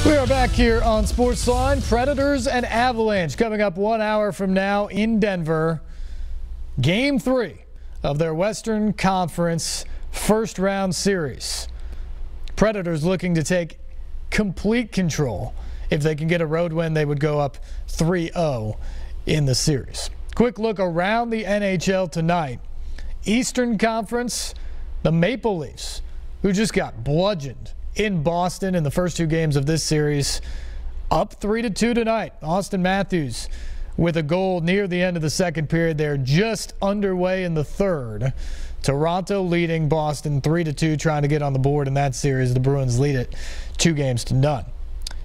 We are back here on Sportsline. Predators and Avalanche coming up 1 hour from now in Denver. Game 3 of their Western Conference first round series. Predators looking to take complete control. If they can get a road win, they would go up 3-0 in the series. Quick look around the NHL tonight. Eastern Conference, the Maple Leafs, who just got bludgeoned in Boston in the first 2 games of this series, up 3-2 tonight. Austin Matthews with a goal near the end of the second period. They're just underway in the third. Toronto leading Boston 3-2, trying to get on the board in that series. The Bruins lead it 2-0.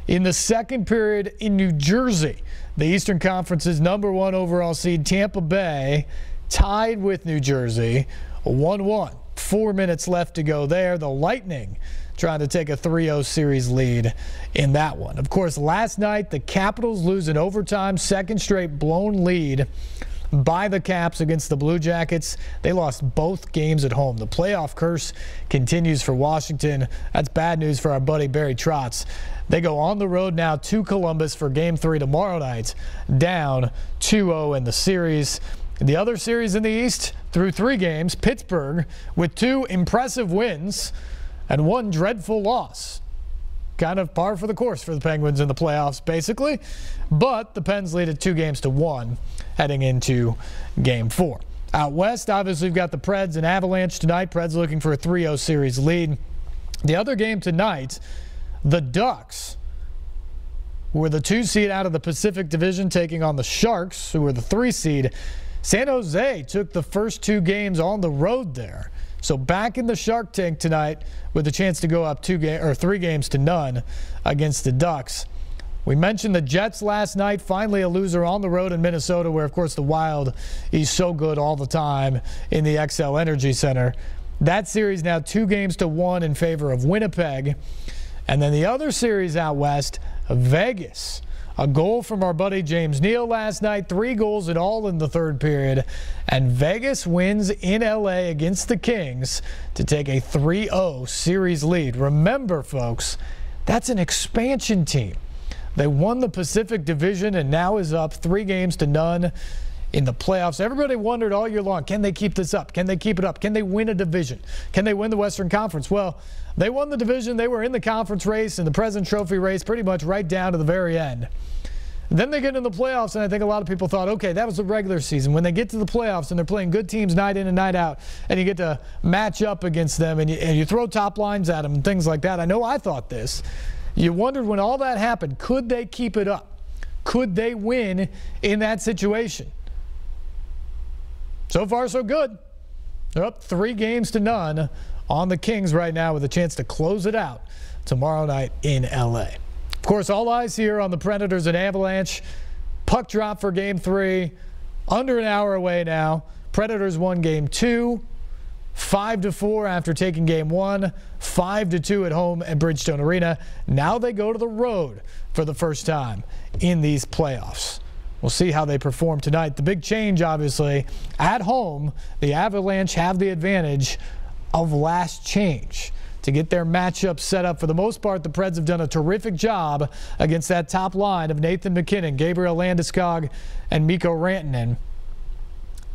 In the second period in New Jersey, the Eastern Conference's #1 overall seed Tampa Bay tied with New Jersey 1-1. 4 minutes left to go there. The Lightning trying to take a 3-0 series lead in that one. Of course, last night the Capitals lose in overtime, second straight blown lead by the Caps against the Blue Jackets. They lost both games at home. The playoff curse continues for Washington. That's bad news for our buddy Barry Trotz. They go on the road now to Columbus for Game 3 tomorrow night, down 2-0 in the series. The other series in the East, through 3 games, Pittsburgh with 2 impressive wins and 1 dreadful loss. Kind of par for the course for the Penguins in the playoffs, basically. But the Pens lead at 2-1 heading into Game 4. Out west, obviously, we've got the Preds and Avalanche tonight. Preds looking for a 3-0 series lead. The other game tonight, the Ducks, who were the 2 seed out of the Pacific Division, taking on the Sharks, who were the 3 seed. San Jose took the first 2 games on the road there. So back in the Shark Tank tonight with a chance to go up 3-0 against the Ducks. We mentioned the Jets last night, finally a loser on the road in Minnesota, where, of course, the Wild is so good all the time in the XL Energy Center. That series now 2-1 in favor of Winnipeg. And then the other series out west, Vegas. A goal from our buddy James Neal last night, 3 goals in all in the third period, and Vegas wins in LA against the Kings to take a 3-0 series lead. Remember, folks, that's an expansion team. They won the Pacific Division and now is up 3-0 in the playoffs. Everybody wondered all year long, can they keep this up? Can they keep it up? Can they win a division? Can they win the Western Conference? Well, they won the division. They were in the conference race and the President's Trophy race pretty much right down to the very end. Then they get in the playoffs, and I think a lot of people thought, okay, that was the regular season. When they get to the playoffs and they're playing good teams night in and night out, and you get to match up against them, and you throw top lines at them and things like that. I know I thought this. You wondered when all that happened, could they keep it up? Could they win in that situation? So far, so good. They're up 3-0 on the Kings right now with a chance to close it out tomorrow night in LA. Of course, all eyes here on the Predators and Avalanche. Puck drop for Game 3. Under an hour away now. Predators won Game 2. 5-4 after taking Game 1. 5-2 at home at Bridgestone Arena. Now they go to the road for the first time in these playoffs. We'll see how they perform tonight. The big change, obviously, at home, the Avalanche have the advantage of last change to get their matchup set up. For the most part, the Preds have done a terrific job against that top line of Nathan MacKinnon, Gabriel Landeskog, and Mikko Rantanen.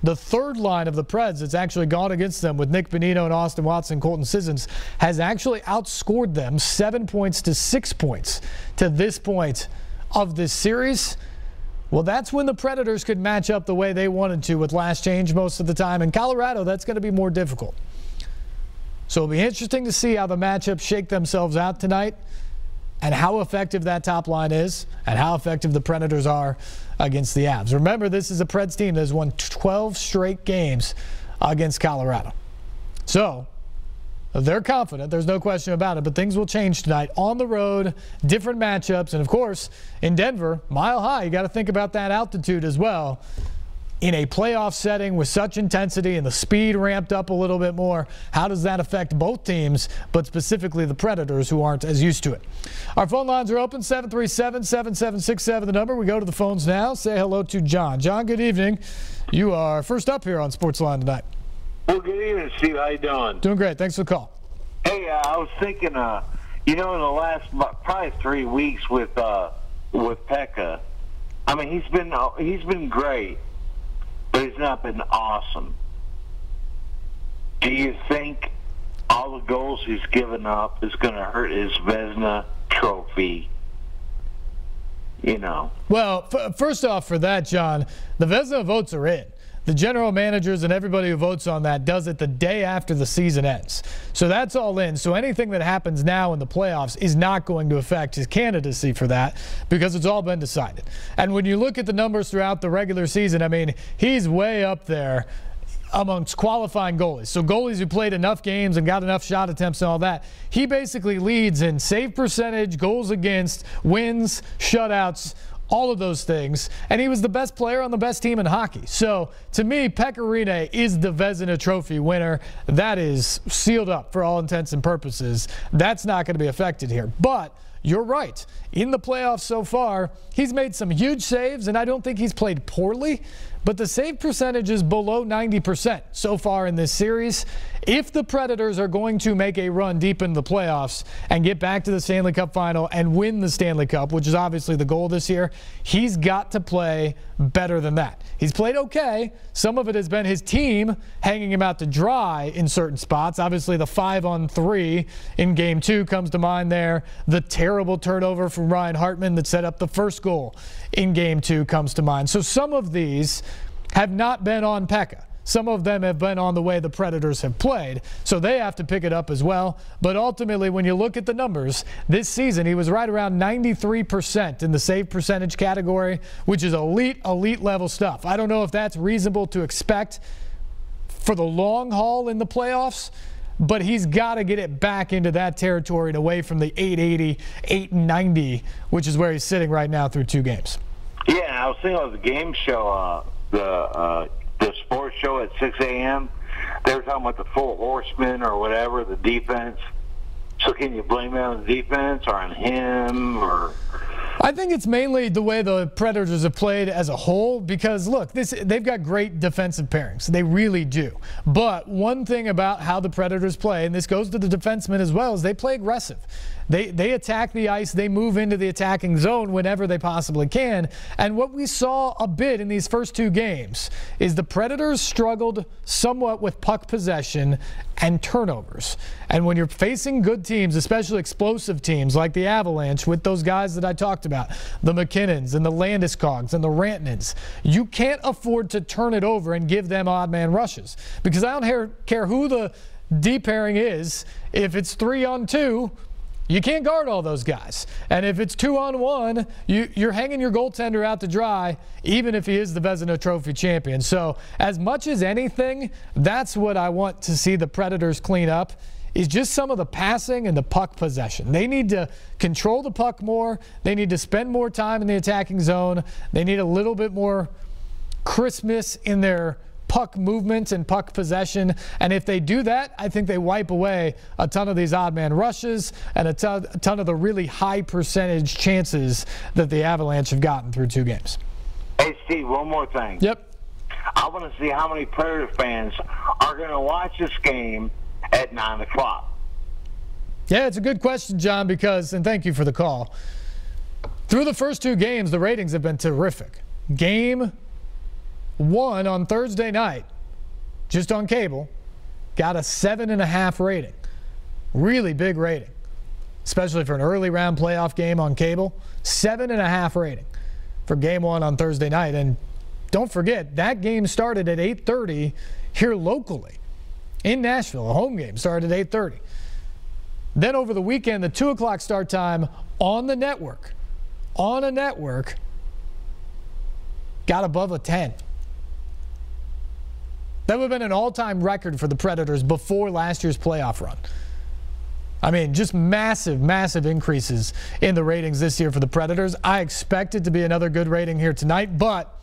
The third line of the Preds that's actually gone against them with Nick Bonino and Austin Watson, Colton Sissons, has actually outscored them 7 points to 6 points to this point of this series. Well, that's when the Predators could match up the way they wanted to with last change most of the time. In Colorado, that's going to be more difficult. So it'll be interesting to see how the matchups shake themselves out tonight and how effective that top line is and how effective the Predators are against the Avs. Remember, this is a Preds team that has won 12 straight games against Colorado. So they're confident. There's no question about it. But things will change tonight on the road, different matchups. And, of course, in Denver, mile high, you got to think about that altitude as well. In a playoff setting with such intensity and the speed ramped up a little bit more, how does that affect both teams, but specifically the Predators who aren't as used to it? Our phone lines are open, 737-7767, the number. We go to the phones now. Say hello to John. John, good evening. You are first up here on Sportsline tonight. Well, good evening, Steve. How you doing? Doing great. Thanks for the call. Hey, I was thinking, in the last probably 3 weeks with Pekka, I mean, he's been great, but he's not been awesome. Do you think all the goals he's given up is going to hurt his Vezina trophy? Well, first off, for that, John, the Vezina votes are in. The general managers and everybody who votes on that does it the day after the season ends. So that's all in. So anything that happens now in the playoffs is not going to affect his candidacy for that because it's all been decided. And when you look at the numbers throughout the regular season, I mean, he's way up there amongst qualifying goalies. So goalies who played enough games and got enough shot attempts and all that, he basically leads in save percentage, goals against, wins, shutouts, all of those things, and he was the best player on the best team in hockey. So to me, Pekka Rinne is the Vezina Trophy winner. That is sealed up for all intents and purposes. That's not going to be affected here. But you're right. In the playoffs so far, he's made some huge saves, and I don't think he's played poorly, but the save percentage is below 90% so far in this series. If the Predators are going to make a run deep in the playoffs and get back to the Stanley Cup final and win the Stanley Cup, which is obviously the goal this year, he's got to play better than that. He's played okay. Some of it has been his team hanging him out to dry in certain spots. Obviously, the 5-on-3 in Game 2 comes to mind there. The terrible turnover from Ryan Hartman that set up the first goal in Game 2 comes to mind. So some of these have not been on Pekka. Some of them have been on the way the Predators have played, so they have to pick it up as well. But ultimately, when you look at the numbers, this season he was right around 93% in the save percentage category, which is elite level stuff. I don't know if that's reasonable to expect for the long haul in the playoffs, but he's got to get it back into that territory and away from the 880, 890, which is where he's sitting right now through 2 games. Yeah, I was thinking of the game show, the sports show at 6 a.m. They were talking about the Four Horsemen or whatever, the defense. So can you blame it on the defense or on him? Or I think it's mainly the way the Predators have played as a whole because, look, they've got great defensive pairings. They really do. But one thing about how the Predators play, and this goes to the defensemen as well, is they play aggressive. They attack the ice. They move into the attacking zone whenever they possibly can. And what we saw a bit in these first 2 games is the Predators struggled somewhat with puck possession and turnovers. And when you're facing good teams, especially explosive teams like the Avalanche with those guys that I talked about, the McKinnons and the Landeskog's and the Rantanens, you can't afford to turn it over and give them odd man rushes. Because I don't care who the D pairing is. If it's 3-on-2, you can't guard all those guys. And if it's 2-on-1, you're hanging your goaltender out to dry, even if he is the Vezina Trophy champion. So as much as anything, that's what I want to see the Predators clean up, is just some of the passing and the puck possession. They need to control the puck more. They need to spend more time in the attacking zone. They need a little bit more crispness in their puck movement and puck possession, and if they do that, I think they wipe away a ton of these odd man rushes and a ton of the really high percentage chances that the Avalanche have gotten through 2 games. Hey, Steve, one more thing. Yep. I want to see how many Predator fans are going to watch this game at 9 o'clock. Yeah, it's a good question, John, because, and thank you for the call, through the first 2 games, the ratings have been terrific. Game 1 on Thursday night, just on cable, got a 7.5 rating. Really big rating, especially for an early round playoff game on cable. 7.5 rating for Game 1 on Thursday night. And don't forget, that game started at 8:30 here locally in Nashville. A home game started at 8:30. Then over the weekend, the 2 o'clock start time on the network, got above a 10. That would have been an all-time record for the Predators before last year's playoff run. I mean, just massive, massive increases in the ratings this year for the Predators. I expect it to be another good rating here tonight, but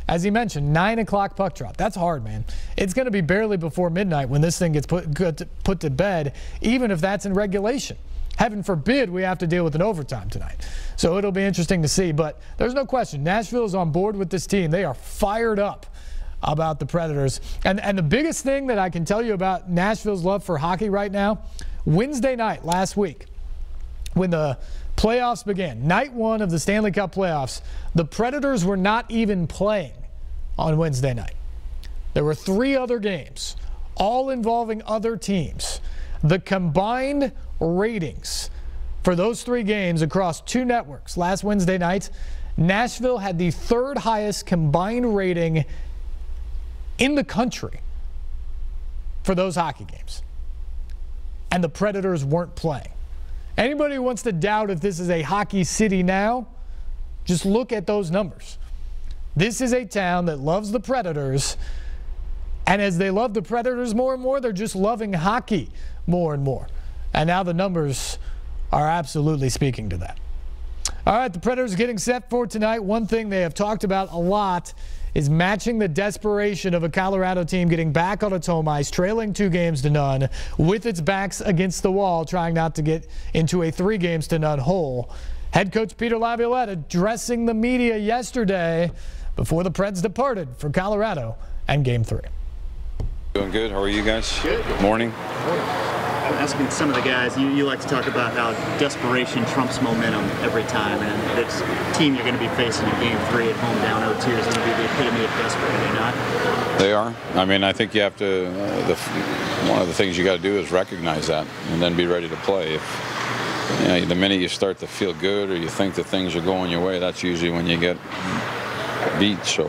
as he mentioned, 9 o'clock puck drop. That's hard, man. It's going to be barely before midnight when this thing gets put to bed, even if that's in regulation. Heaven forbid we have to deal with an overtime tonight. So it'll be interesting to see, but there's no question. Nashville is on board with this team. They are fired up about the Predators. And the biggest thing that I can tell you about Nashville's love for hockey right now, Wednesday night last week, when the playoffs began, night one of the Stanley Cup playoffs, the Predators were not even playing on Wednesday night. There were 3 other games, all involving other teams. The combined ratings for those 3 games across 2 networks last Wednesday night, Nashville had the 3rd highest combined rating in the country for those hockey games. And the Predators weren't playing. Anybody who wants to doubt if this is a hockey city now, just look at those numbers. This is a town that loves the Predators, and as they love the Predators more and more, they're just loving hockey more and more. And now the numbers are absolutely speaking to that. All right, the Predators getting set for tonight. One thing they have talked about a lot is matching the desperation of a Colorado team getting back on its home ice, trailing 2-0 with its backs against the wall, trying not to get into a 3-0 hole. Head coach Peter Laviolette addressing the media yesterday before the Preds departed for Colorado and Game 3. Doing good. How are you guys? Good. Morning. I'm asking some of the guys, you like to talk about how desperation trumps momentum every time, and this team you're going to be facing in Game 3 at home down 0-2 is going to be the epitome of desperate, are they not? They are. I mean, I think you have to, one of the things you got to do is recognize that and then be ready to play. If, you know, the minute you start to feel good or you think that things are going your way, that's usually when you get beat. So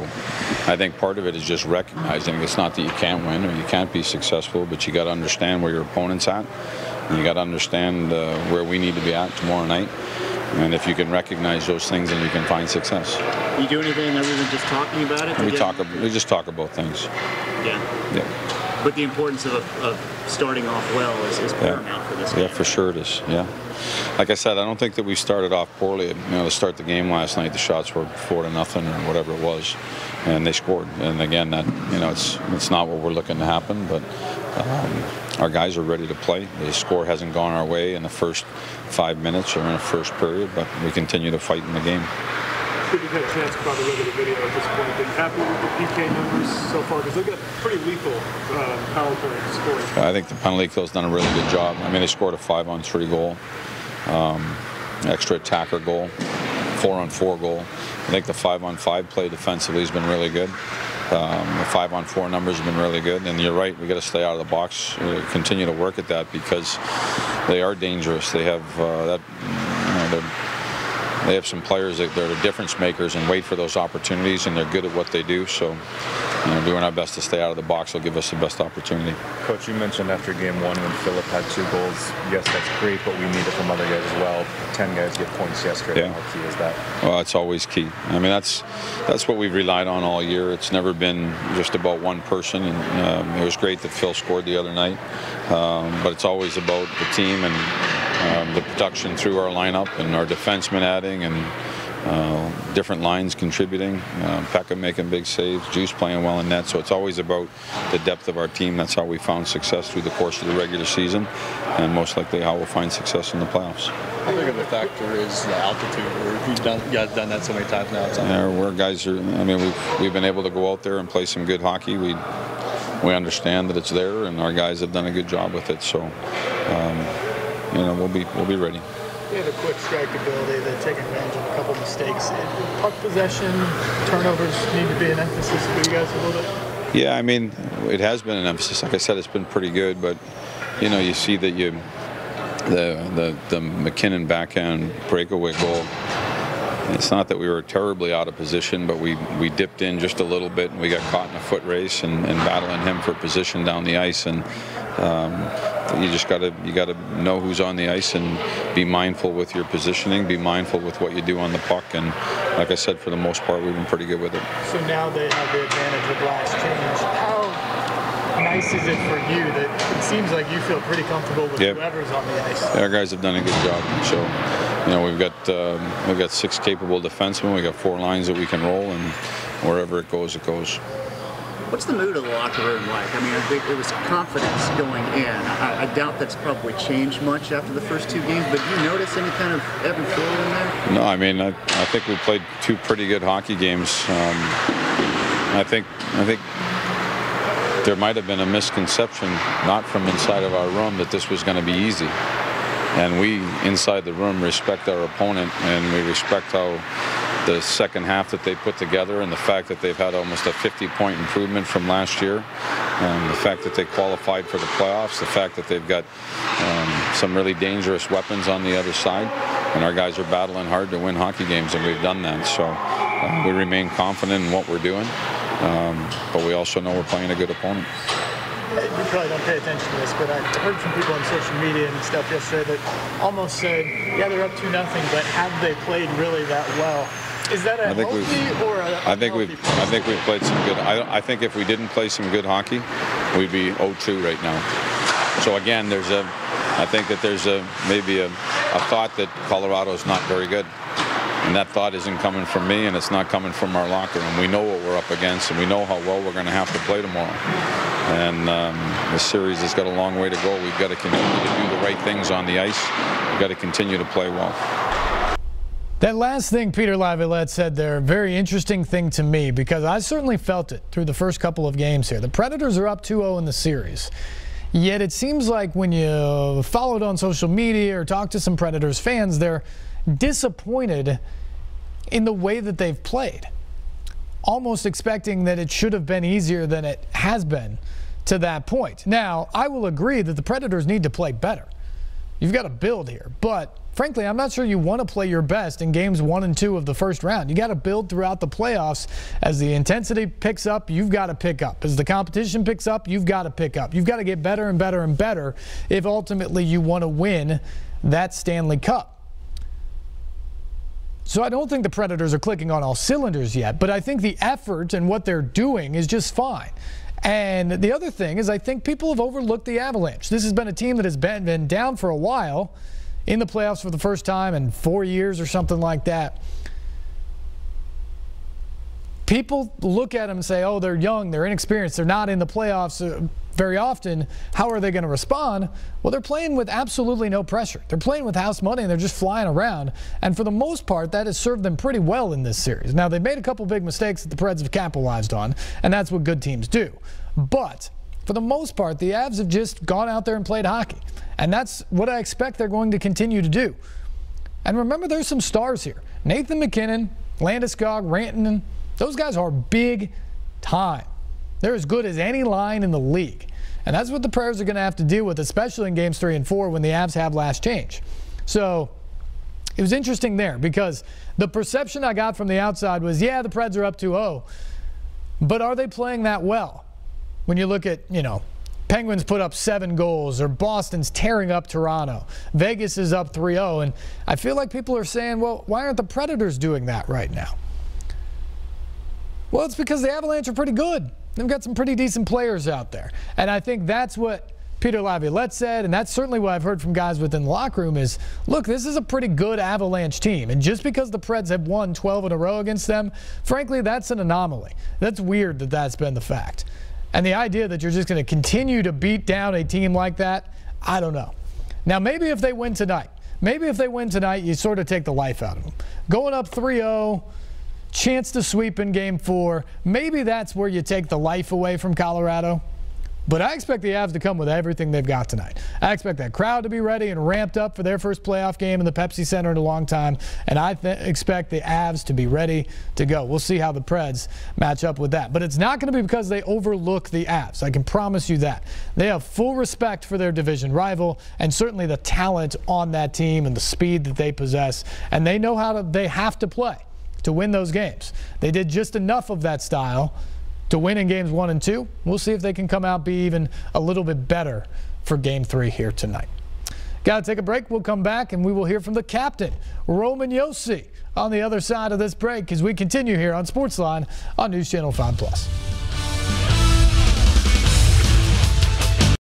I think part of it is just recognizing it's not that you can't win or you can't be successful, but you got to understand where your opponent's at, and you got to understand where we need to be at tomorrow night. And if you can recognize those things, then you can find success. You do anything other than just talking about it? We just talk about things. Yeah. But the importance of starting off well is paramount for this game. Yeah, for sure it is. Yeah. Like I said, I don't think that we started off poorly. You know, to start the game last night, the shots were 4-0 or whatever it was, and they scored. And again, that, you know, it's not what we're looking to happen, but our guys are ready to play. The score hasn't gone our way in the first 5 minutes or in the first period, but we continue to fight in the game. You've had a chance to probably look at the video at this point. Been happy with the PK numbers so far because they've got pretty lethal power play scoring. I think the penalty kill's done a really good job. I mean, they scored a 5-on-3 goal, extra attacker goal, 4-on-4 goal. I think the 5-on-5 play defensively has been really good. The 5-on-4 numbers have been really good. And you're right, we got to stay out of the box, continue to work at that because they are dangerous. They have they have some players that they're the difference makers and wait for those opportunities, and they're good at what they do. So, you know, doing our best to stay out of the box will give us the best opportunity. Coach, you mentioned after Game 1 when Philip had 2 goals, yes, that's great, but we need it from other guys as well. 10 guys get points yesterday. Yeah. How key is that? Well, it's always key. I mean, that's what we've relied on all year. It's never been just about one person, and it was great that Phil scored the other night. But it's always about the team and the production through our lineup and our defensemen adding and different lines contributing. Pekka making big saves, Juice playing well in net. So it's always about the depth of our team. That's how we found success through the course of the regular season, and most likely how we'll find success in the playoffs. How big of a factor is the altitude? You guys done that so many times now. Yeah, we're guys are. I mean, we've been able to go out there and play some good hockey. We understand that it's there, and our guys have done a good job with it. So. You know, we'll be ready. They have a quick strike ability. They're taking advantage of a couple mistakes. Puck possession, turnovers need to be an emphasis for you guys a little bit. Yeah, I mean, it has been an emphasis. Like I said, it's been pretty good, but you know, you see that the McKinnon backhand breakaway goal. It's not that we were terribly out of position, but we dipped in just a little bit and we got caught in a foot race and battling him for position down the ice. And you just gotta know who's on the ice and be mindful with your positioning, be mindful with what you do on the puck. And like I said, for the most part, we've been pretty good with it. So now they have the advantage of last change. How nice is it for you that it seems like you feel pretty comfortable with whoever's on the ice? Our guys have done a good job. So, you know, we've got 6 capable defensemen. We got 4 lines that we can roll, and wherever it goes, it goes. What's the mood of the locker room like? I mean, I think it was confidence going in. I doubt that's probably changed much after the first 2 games, but do you notice any kind of ebb and flow in there? No, I mean, I think we played 2 pretty good hockey games. I think there might have been a misconception, not from inside of our room, that this was going to be easy. And we, inside the room, respect our opponent, and we respect how the second half that they put together, and the fact that they've had almost a 50-point improvement from last year, and the fact that they qualified for the playoffs, the fact that they've got some really dangerous weapons on the other side, and our guys are battling hard to win hockey games, and we've done that. So we remain confident in what we're doing, but we also know we're playing a good opponent. You probably don't pay attention to this, but I heard from people on social media and stuff yesterday that almost said, yeah, they're up 2-0, but have they played really that well? Is that a healthy or a I think we've played some good. I think if we didn't play some good hockey, we'd be 0-2 right now. So again, I think that there's maybe a thought that Colorado's not very good. And that thought isn't coming from me, and it's not coming from our locker room. We know what we're up against, and we know how well we're going to have to play tomorrow. And this series has got a long way to go. We've got to continue to do the right things on the ice. We've got to continue to play well. That last thing Peter Laviolette said there, very interesting thing to me, because I certainly felt it through the first couple of games here. The Predators are up 2-0 in the series. Yet it seems like when you follow it on social media or talk to some Predators fans, they're disappointed in the way that they've played, almost expecting that it should have been easier than it has been to that point. Now, I will agree that the Predators need to play better. You've got to build here, but frankly, I'm not sure you want to play your best in games 1 and 2 of the first round. You got to build throughout the playoffs. As the intensity picks up, you've got to pick up. As the competition picks up, you've got to pick up. You've got to get better and better and better if ultimately you want to win that Stanley Cup. So I don't think the Predators are clicking on all cylinders yet, but I think the effort and what they're doing is just fine. And the other thing is I think people have overlooked the Avalanche. This has been a team that has been down for a while, in the playoffs for the first time in 4 years or something like that. People look at them and say, oh, they're young, they're inexperienced, they're not in the playoffs very often. How are they going to respond? Well, they're playing with absolutely no pressure. They're playing with house money, and they're just flying around. And for the most part, that has served them pretty well in this series. Now, they've made a couple big mistakes that the Preds have capitalized on, and that's what good teams do. But for the most part, the Avs have just gone out there and played hockey. And that's what I expect they're going to continue to do. And remember, there's some stars here. Nathan MacKinnon, Landeskog, Rantanen, those guys are big time. They're as good as any line in the league. And that's what the Preds are going to have to deal with, especially in games 3 and 4 when the Avs have last change. So it was interesting there because the perception I got from the outside was, yeah, the Preds are up 2-0. But are they playing that well? When you look at, Penguins put up 7 goals, or Boston's tearing up Toronto. Vegas is up 3-0. And I feel like people are saying, well, why aren't the Predators doing that right now? Well, it's because the Avalanche are pretty good. They've got some pretty decent players out there. And I think that's what Peter Laviolette said, and that's certainly what I've heard from guys within the locker room is, look, this is a pretty good Avalanche team. And just because the Preds have won 12 in a row against them, frankly, that's an anomaly. That's weird that that's been the fact. And the idea that you're just going to continue to beat down a team like that, I don't know. Now, maybe if they win tonight, you sort of take the life out of them. Going up 3-0, chance to sweep in Game 4, maybe that's where you take the life away from Colorado. But I expect the Avs to come with everything they've got tonight. I expect that crowd to be ready and ramped up for their first playoff game in the Pepsi Center in a long time. And I expect the Avs to be ready to go. We'll see how the Preds match up with that. But it's not going to be because they overlook the Avs. I can promise you that. They have full respect for their division rival and certainly the talent on that team and the speed that they possess. And they know how they have to play to win those games. They did just enough of that style to win in games 1 and 2. We'll see if they can come out be even a little bit better for Game 3 here tonight. Got to take a break. We'll come back and we will hear from the captain, Roman Josi, on the other side of this break as we continue here on Sportsline on News Channel 5+.